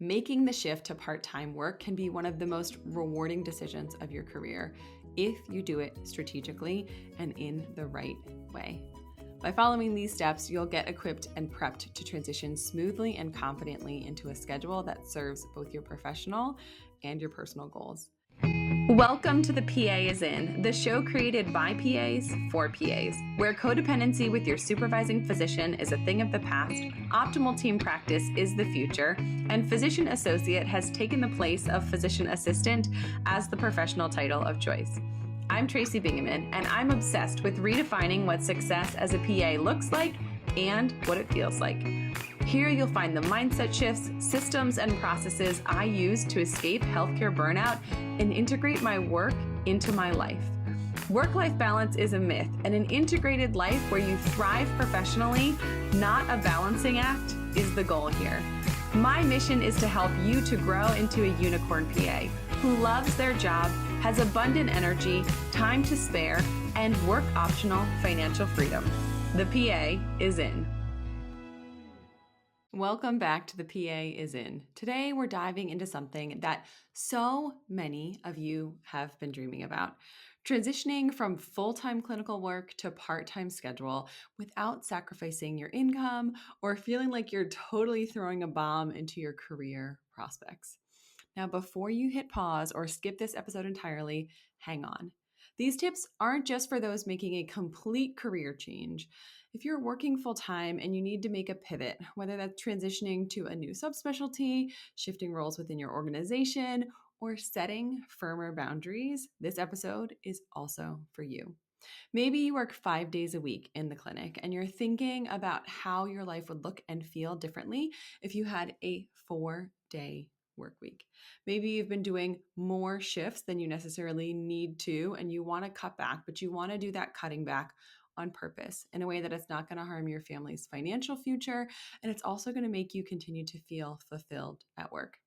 Making the shift to part-time work can be one of the most rewarding decisions of your career if you do it strategically and in the right way. By following these steps, you'll get equipped and prepped to transition smoothly and confidently into a schedule that serves both your professional and your personal goals. Welcome to The PA is In, the show created by PAs for PAs, where codependency with your supervising physician is a thing of the past, optimal team practice is the future, and physician associate has taken the place of physician assistant as the professional title of choice. I'm Tracy Bingaman, and I'm obsessed with redefining what success as a PA looks like and what it feels like. Here you'll find the mindset shifts, systems, and processes I use to escape healthcare burnout and integrate my work into my life. Work-life balance is a myth, and an integrated life where you thrive professionally, not a balancing act, is the goal here. My mission is to help you to grow into a unicorn PA who loves their job, has abundant energy, time to spare, and work-optional financial freedom. The PA is in. Welcome back to The PA is In. Today, we're diving into something that so many of you have been dreaming about. Transitioning from full-time clinical work to part-time schedule without sacrificing your income or feeling like you're totally throwing a bomb into your career prospects. Now, before you hit pause or skip this episode entirely, hang on. These tips aren't just for those making a complete career change. If you're working full-time and you need to make a pivot, whether that's transitioning to a new subspecialty, shifting roles within your organization, or setting firmer boundaries, this episode is also for you. Maybe you work 5 days a week in the clinic and you're thinking about how your life would look and feel differently if you had a 4-day work week. Maybe you've been doing more shifts than you necessarily need to, and you want to cut back, but you want to do that cutting back on purpose in a way that it's not going to harm your family's financial future, and it's also going to make you continue to feel fulfilled at work.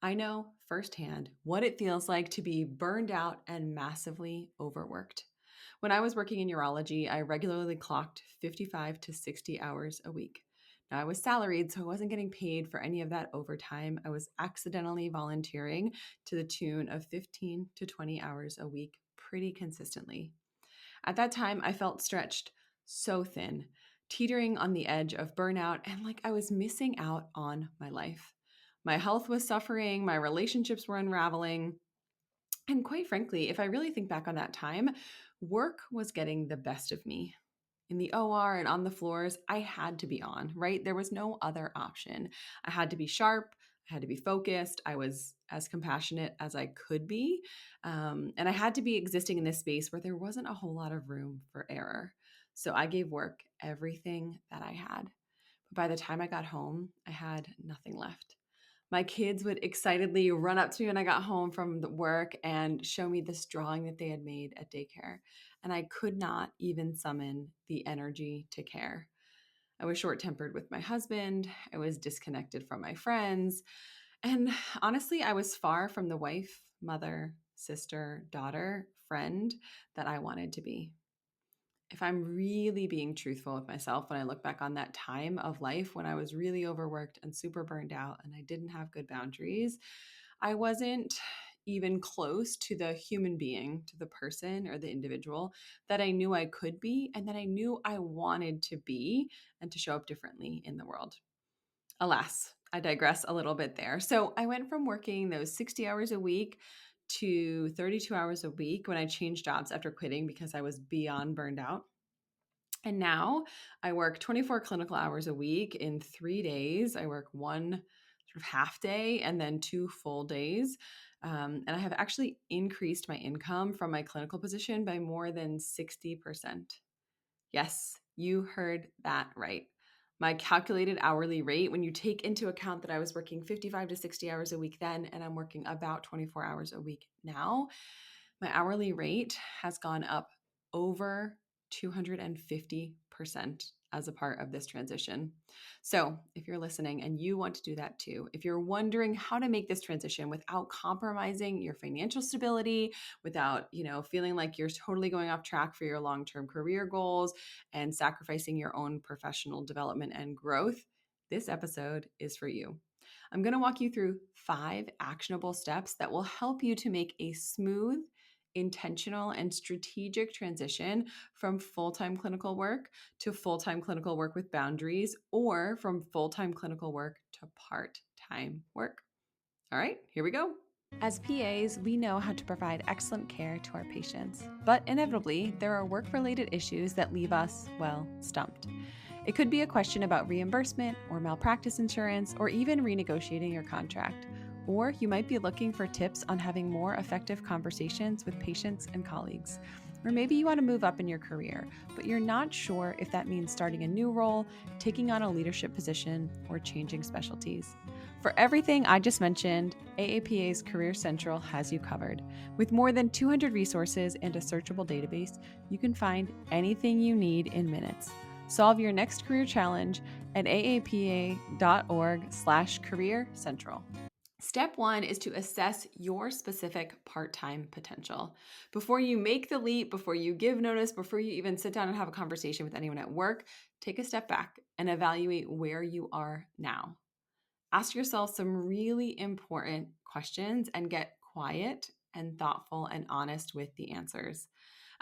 I know firsthand what it feels like to be burned out and massively overworked. When I was working in urology, I regularly clocked 55 to 60 hours a week. Now, I was salaried, so I wasn't getting paid for any of that overtime. I was accidentally volunteering to the tune of 15 to 20 hours a week pretty consistently. At that time, I felt stretched so thin, teetering on the edge of burnout, and like I was missing out on my life. My health was suffering, my relationships were unraveling, and quite frankly, if I really think back on that time, work was getting the best of me. In the OR and on the floors, I had to be on, right? There was no other option. I had to be sharp. I had to be focused. I was as compassionate as I could be. And I had to be existing in this space where there wasn't a whole lot of room for error. So I gave work everything that I had. But by the time I got home, I had nothing left. My kids would excitedly run up to me when I got home from the work and show me this drawing that they had made at daycare. And I could not even summon the energy to care. I was short-tempered with my husband. I was disconnected from my friends. And honestly, I was far from the wife, mother, sister, daughter, friend that I wanted to be. If I'm really being truthful with myself, when I look back on that time of life when I was really overworked and super burned out and I didn't have good boundaries, I wasn't even close to the human being, to the person or the individual that I knew I could be and that I knew I wanted to be and to show up differently in the world. Alas, I digress a little bit there. So I went from working those 60 hours a week to 32 hours a week when I changed jobs after quitting because I was beyond burned out. And now I work 24 clinical hours a week in 3 days. I work one sort of half day and then 2 full days. And I have actually increased my income from my clinical position by more than 60%. Yes, you heard that right. My calculated hourly rate, when you take into account that I was working 55 to 60 hours a week then, and I'm working about 24 hours a week now, my hourly rate has gone up over 250% as a part of this transition. So if you're listening and you want to do that too, if you're wondering how to make this transition without compromising your financial stability, without, feeling like you're totally going off track for your long-term career goals and sacrificing your own professional development and growth, this episode is for you. I'm going to walk you through 5 actionable steps that will help you to make a smooth, intentional, and strategic transition from full time clinical work to full time clinical work with boundaries, or from full time clinical work to part time work. All right, here we go. As PAs, we know how to provide excellent care to our patients, but inevitably, there are work related issues that leave us, well, stumped. It could be a question about reimbursement or malpractice insurance or even renegotiating your contract. Or you might be looking for tips on having more effective conversations with patients and colleagues. Or maybe you want to move up in your career, but you're not sure if that means starting a new role, taking on a leadership position, or changing specialties. For everything I just mentioned, AAPA's Career Central has you covered. With more than 200 resources and a searchable database, you can find anything you need in minutes. Solve your next career challenge at aapa.org/career central. Step 1 is to assess your specific part-time potential. Before you make the leap, before you give notice, before you even sit down and have a conversation with anyone at work, take a step back and evaluate where you are now. Ask yourself some really important questions and get quiet and thoughtful and honest with the answers.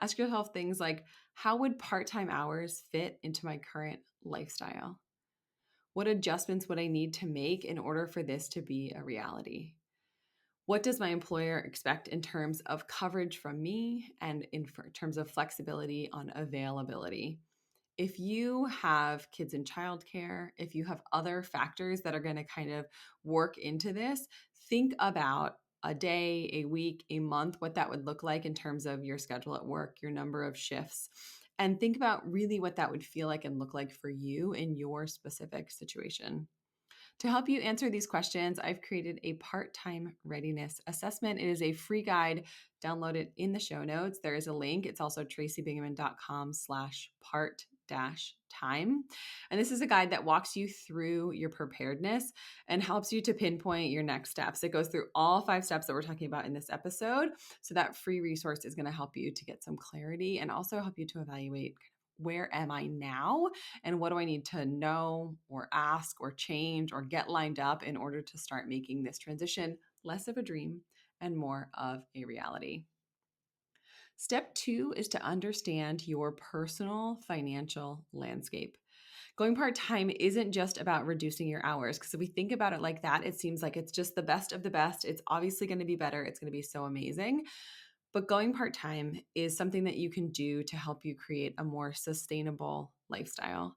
Ask yourself things like, how would part-time hours fit into my current lifestyle? What adjustments would I need to make in order for this to be a reality? What does my employer expect in terms of coverage from me and in terms of flexibility on availability? If you have kids in childcare, if you have other factors that are going to kind of work into this, think about a day, a week, a month, what that would look like in terms of your schedule at work, your number of shifts, and think about really what that would feel like and look like for you in your specific situation. To help you answer these questions, I've created a part-time readiness assessment. It is a free guide. Download it in the show notes. There is a link. It's also tracybingaman.com/part-time. And this is a guide that walks you through your preparedness and helps you to pinpoint your next steps. It goes through all 5 steps that we're talking about in this episode. So that free resource is going to help you to get some clarity and also help you to evaluate, where am I now? And what do I need to know or ask or change or get lined up in order to start making this transition less of a dream and more of a reality? Step 2 is to understand your personal financial landscape. Going part time isn't just about reducing your hours, because if we think about it like that, it seems like it's just the best of the best. It's obviously going to be better. It's going to be so amazing. But going part time is something that you can do to help you create a more sustainable lifestyle.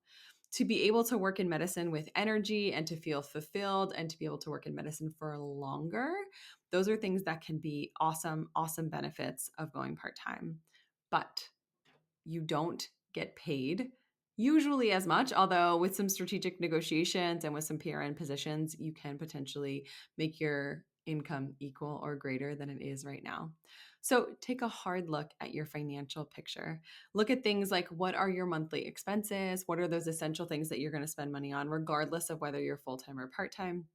To be able to work in medicine with energy and to feel fulfilled and to be able to work in medicine for longer, those are things that can be awesome, awesome benefits of going part time. But you don't get paid usually as much, although with some strategic negotiations and with some PRN positions, you can potentially make your income equal or greater than it is right now. So take a hard look at your financial picture. Look at things like, what are your monthly expenses? What are those essential things that you're going to spend money on, regardless of whether you're full-time or part-time?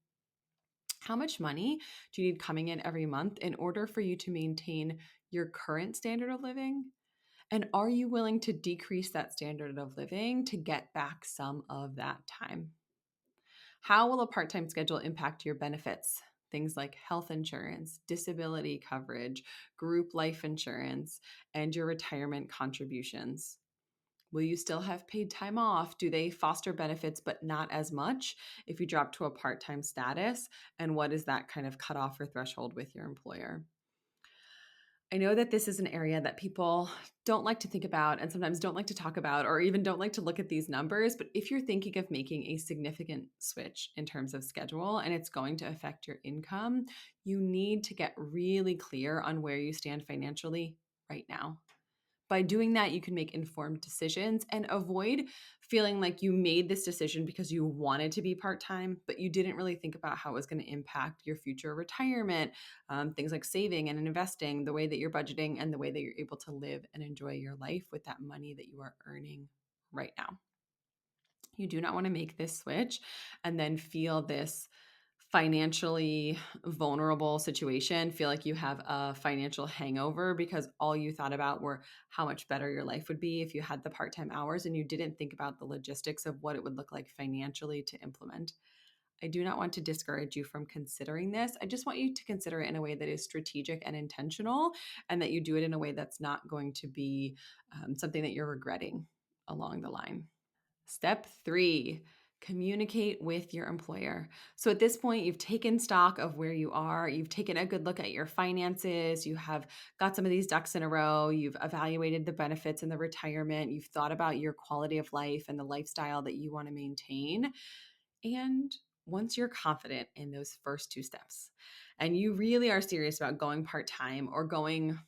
How much money do you need coming in every month in order for you to maintain your current standard of living? And are you willing to decrease that standard of living to get back some of that time? How will a part time schedule impact your benefits? Things like health insurance, disability coverage, group life insurance, and your retirement contributions. Will you still have paid time off? Do they foster benefits, but not as much if you drop to a part time status? And what is that kind of cutoff or threshold with your employer? I know that this is an area that people don't like to think about and sometimes don't like to talk about or even don't like to look at these numbers. But if you're thinking of making a significant switch in terms of schedule and it's going to affect your income, you need to get really clear on where you stand financially right now. By doing that, you can make informed decisions and avoid feeling like you made this decision because you wanted to be part-time, but you didn't really think about how it was going to impact your future retirement, things like saving and investing, the way that you're budgeting, and the way that you're able to live and enjoy your life with that money that you are earning right now. You do not want to make this switch and then feel this financially vulnerable situation, feel like you have a financial hangover because all you thought about were how much better your life would be if you had the part-time hours and you didn't think about the logistics of what it would look like financially to implement. I do not want to discourage you from considering this. I just want you to consider it in a way that is strategic and intentional, and that you do it in a way that's not going to be something that you're regretting along the line. Step 3, communicate with your employer. So at this point, you've taken stock of where you are. You've taken a good look at your finances. You have got some of these ducks in a row. You've evaluated the benefits and the retirement. You've thought about your quality of life and the lifestyle that you want to maintain. And once you're confident in those first 2 steps, and you really are serious about going part-time or going,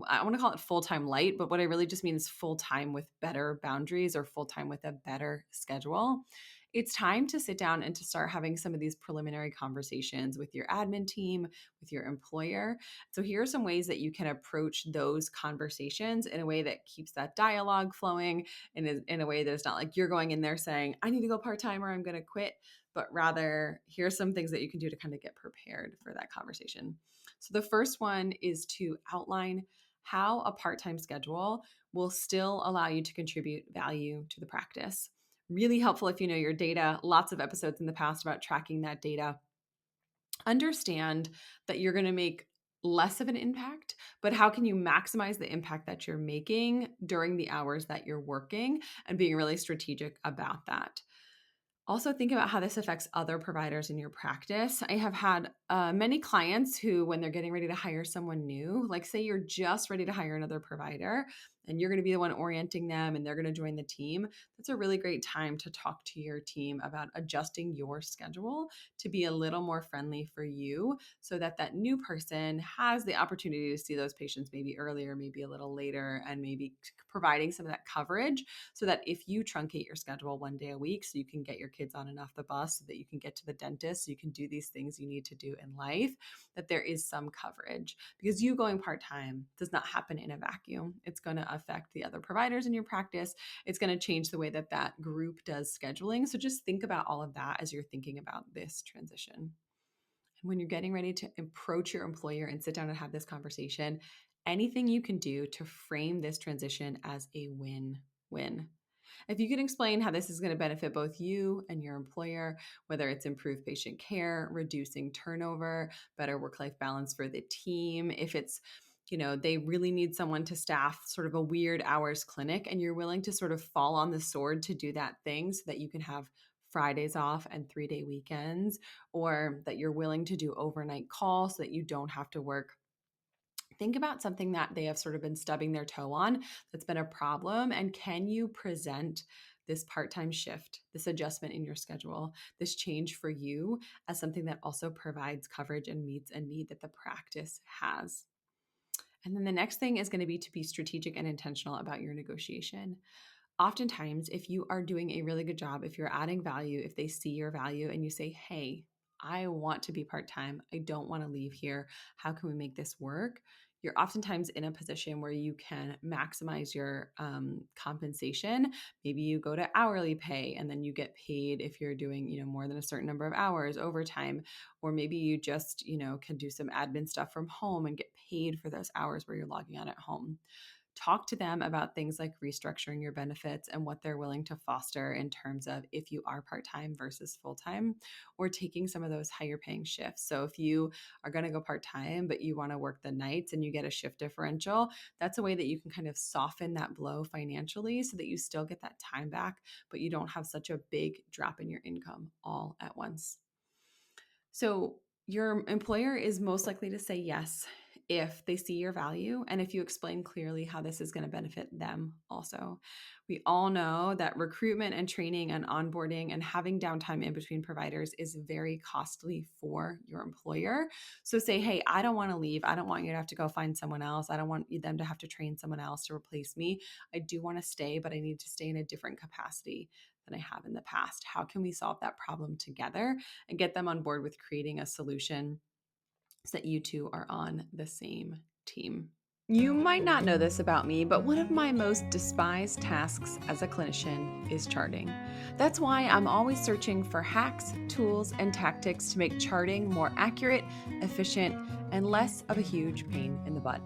I want to call it full-time light, but what I really just mean is full-time with better boundaries or full-time with a better schedule, it's time to sit down and to start having some of these preliminary conversations with your admin team, with your employer. So here are some ways that you can approach those conversations in a way that keeps that dialogue flowing, and in a way that it's not like you're going in there saying, I need to go part-time or I'm going to quit, but rather here's some things that you can do to kind of get prepared for that conversation. So the first one is to outline how a part-time schedule will still allow you to contribute value to the practice. Really helpful if you know your data. Lots of episodes in the past about tracking that data. Understand that you're going to make less of an impact, but how can you maximize the impact that you're making during the hours that you're working, and being really strategic about that. Also, think about how this affects other providers in your practice. I have had many clients who, when they're getting ready to hire someone new, like say you're just ready to hire another provider and you're going to be the one orienting them and they're going to join the team, that's a really great time to talk to your team about adjusting your schedule to be a little more friendly for you, so that that new person has the opportunity to see those patients maybe earlier, maybe a little later, and maybe providing some of that coverage, so that if you truncate your schedule 1 day a week so you can get your kids on and off the bus, so that you can get to the dentist, so you can do these things you need to do in life, that there is some coverage. Because you going part-time does not happen in a vacuum. It's going to affect the other providers in your practice. It's going to change the way that that group does scheduling. So just think about all of that as you're thinking about this transition. And when you're getting ready to approach your employer and sit down and have this conversation, anything you can do to frame this transition as a win-win. If you can explain how this is going to benefit both you and your employer, whether it's improved patient care, reducing turnover, better work-life balance for the team, if it's, they really need someone to staff sort of a weird hours clinic and you're willing to sort of fall on the sword to do that thing so that you can have Fridays off and 3-day weekends, or that you're willing to do overnight calls so that you don't have to work. Think about something that they have sort of been stubbing their toe on that's been a problem, and can you present this part-time shift, this adjustment in your schedule, this change for you as something that also provides coverage and meets a need that the practice has? And then the next thing is going to be strategic and intentional about your negotiation. Oftentimes, if you are doing a really good job, if you're adding value, if they see your value and you say, hey, I want to be part-time, I don't want to leave here, how can we make this work? You're oftentimes in a position where you can maximize your compensation. Maybe you go to hourly pay and then you get paid if you're doing, more than a certain number of hours overtime. Or maybe you just, can do some admin stuff from home and get paid for those hours where you're logging on at home. Talk to them about things like restructuring your benefits and what they're willing to foster in terms of if you are part-time versus full-time, or taking some of those higher paying shifts. So if you are going to go part-time, but you want to work the nights and you get a shift differential, that's a way that you can kind of soften that blow financially so that you still get that time back, but you don't have such a big drop in your income all at once. So your employer is most likely to say yes if they see your value and if you explain clearly how this is going to benefit them also. We all know that recruitment and training and onboarding and having downtime in between providers is very costly for your employer. So say, hey, I don't want to leave. I don't want you to have to go find someone else. I don't want them to have to train someone else to replace me. I do want to stay, but I need to stay in a different capacity than I have in the past. How can we solve that problem together and get them on board with creating a solution so that you two are on the same team? You might not know this about me, but one of my most despised tasks as a clinician is charting. That's why I'm always searching for hacks, tools, and tactics to make charting more accurate, efficient, and less of a huge pain in the butt.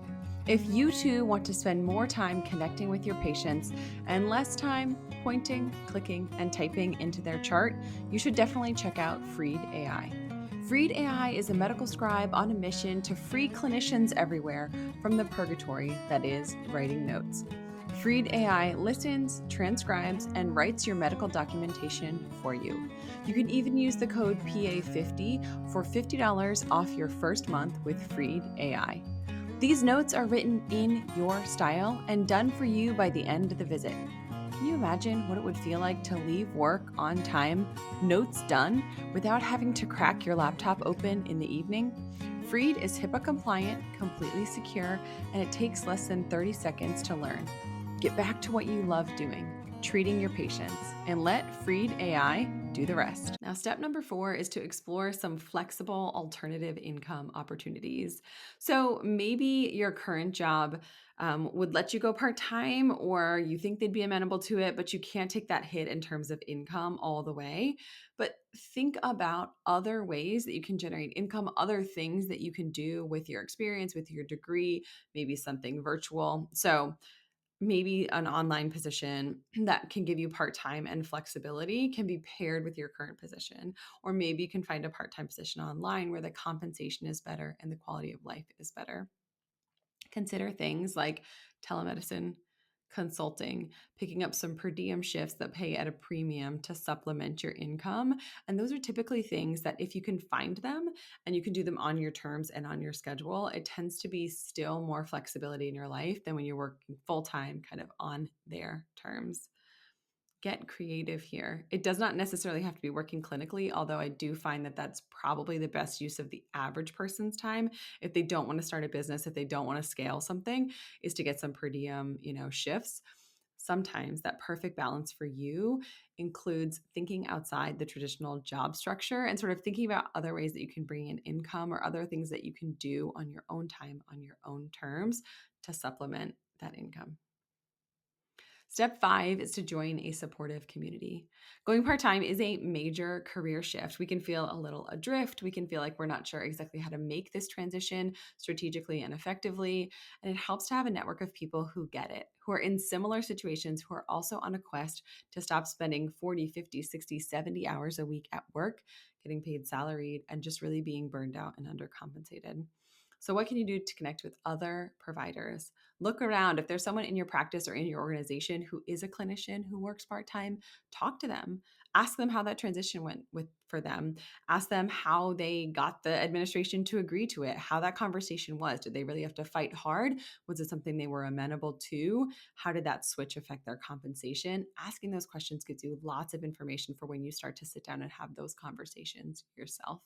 If you too want to spend more time connecting with your patients and less time pointing, clicking, and typing into their chart, you should definitely check out Freed AI. Freed AI is a medical scribe on a mission to free clinicians everywhere from the purgatory that is writing notes. Freed AI listens, transcribes, and writes your medical documentation for you. You can even use the code PA50 for $50 off your first month with Freed AI. These notes are written in your style and done for you by the end of the visit. Can you imagine what it would feel like to leave work on time, notes done, without having to crack your laptop open in the evening? Freed is HIPAA compliant, completely secure, and it takes less than 30 seconds to learn. Get back to what you love doing, treating your patients, and let Freed AI do the rest. Now, step number 4 is to explore some flexible alternative income opportunities. So maybe your current job would let you go part-time, or you think they'd be amenable to it, but you can't take that hit in terms of income all the way. But think about other ways that you can generate income, other things that you can do with your experience, with your degree, maybe something virtual. So maybe an online position that can give you part-time and flexibility can be paired with your current position. Or maybe you can find a part-time position online where the compensation is better and the quality of life is better. Consider things like telemedicine, consulting, picking up some per diem shifts that pay at a premium to supplement your income. And those are typically things that if you can find them and you can do them on your terms and on your schedule, it tends to be still more flexibility in your life than when you're working full time kind of on their terms. Get creative here. It does not necessarily have to be working clinically, although I do find that that's probably the best use of the average person's time if they don't want to start a business, if they don't want to scale something, is to get some per diem, shifts. Sometimes that perfect balance for you includes thinking outside the traditional job structure and sort of thinking about other ways that you can bring in income or other things that you can do on your own time, on your own terms to supplement that income. Step 5 is to join a supportive community. Going part time is a major career shift. We can feel a little adrift. We can feel like we're not sure exactly how to make this transition strategically and effectively. And it helps to have a network of people who get it, who are in similar situations, who are also on a quest to stop spending 40, 50, 60, 70 hours a week at work, getting paid salaried, and just really being burned out and undercompensated. So, what can you do to connect with other providers? Look around. If there's someone in your practice or in your organization who is a clinician who works part-time, talk to them. Ask them how that transition went for them. Ask them how they got the administration to agree to it, how that conversation was. Did they really have to fight hard? Was it something they were amenable to? How did that switch affect their compensation? Asking those questions gives you lots of information for when you start to sit down and have those conversations yourself.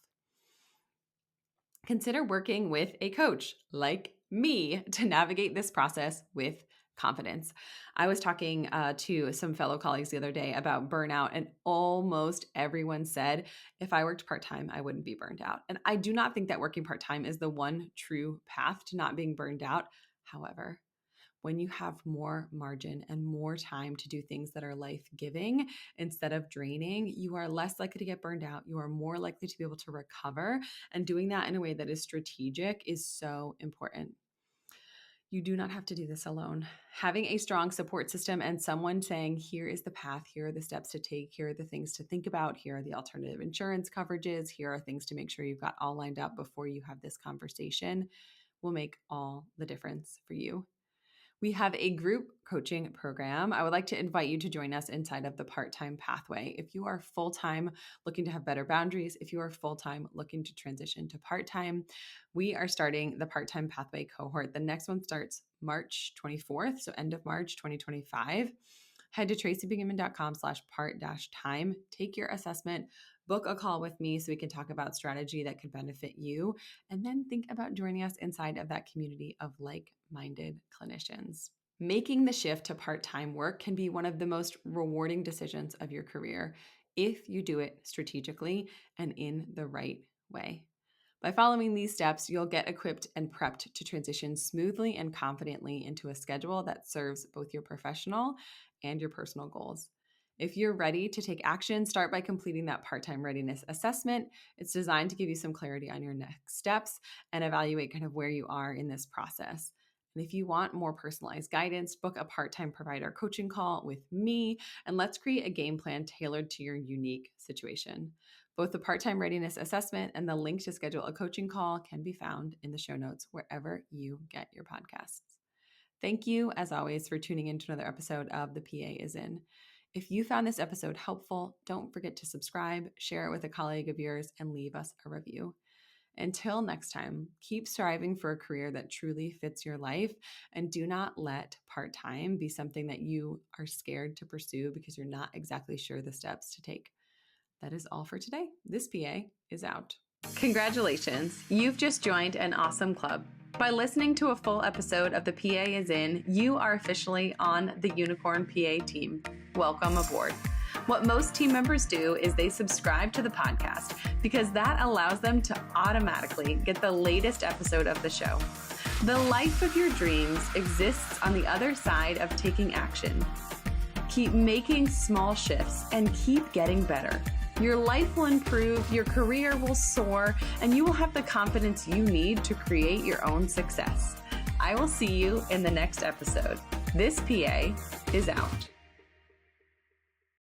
Consider working with a coach like me to navigate this process with confidence. I was talking to some fellow colleagues the other day about burnout, and almost everyone said, if I worked part time, I wouldn't be burned out. And I do not think that working part time is the one true path to not being burned out. However, when you have more margin and more time to do things that are life-giving instead of draining, you are less likely to get burned out. You are more likely to be able to recover. And doing that in a way that is strategic is so important. You do not have to do this alone. Having a strong support system and someone saying, here is the path, here are the steps to take, here are the things to think about, here are the alternative insurance coverages, here are things to make sure you've got all lined up before you have this conversation, will make all the difference for you. We have a group coaching program. I would like to invite you to join us inside of the part-time pathway. If you are full-time looking to have better boundaries, if you are full-time looking to transition to part-time, we are starting the part-time pathway cohort. The next one starts March 24th, so end of March 2025. Head to tracybingaman.com/part-time, take your assessment, book a call with me so we can talk about strategy that could benefit you, and then think about joining us inside of that community of like-minded clinicians. Making the shift to part-time work can be one of the most rewarding decisions of your career if you do it strategically and in the right way. By following these steps, you'll get equipped and prepped to transition smoothly and confidently into a schedule that serves both your professional and your personal goals. If you're ready to take action, start by completing that part-time readiness assessment. It's designed to give you some clarity on your next steps and evaluate kind of where you are in this process. And if you want more personalized guidance, book a part-time provider coaching call with me, and let's create a game plan tailored to your unique situation. Both the part-time readiness assessment and the link to schedule a coaching call can be found in the show notes wherever you get your podcasts. Thank you, as always, for tuning in to another episode of The PA is In. If you found this episode helpful, don't forget to subscribe, share it with a colleague of yours, and leave us a review. Until next time, keep striving for a career that truly fits your life, and do not let part-time be something that you are scared to pursue because you're not exactly sure the steps to take. That is all for today. This PA is out. Congratulations, you've just joined an awesome club. By listening to a full episode of The PA is In, you are officially on the Unicorn PA team. Welcome aboard. What most team members do is they subscribe to the podcast because that allows them to automatically get the latest episode of the show. The life of your dreams exists on the other side of taking action. Keep making small shifts and keep getting better. Your life will improve, your career will soar, and you will have the confidence you need to create your own success. I will see you in the next episode. This PA is out.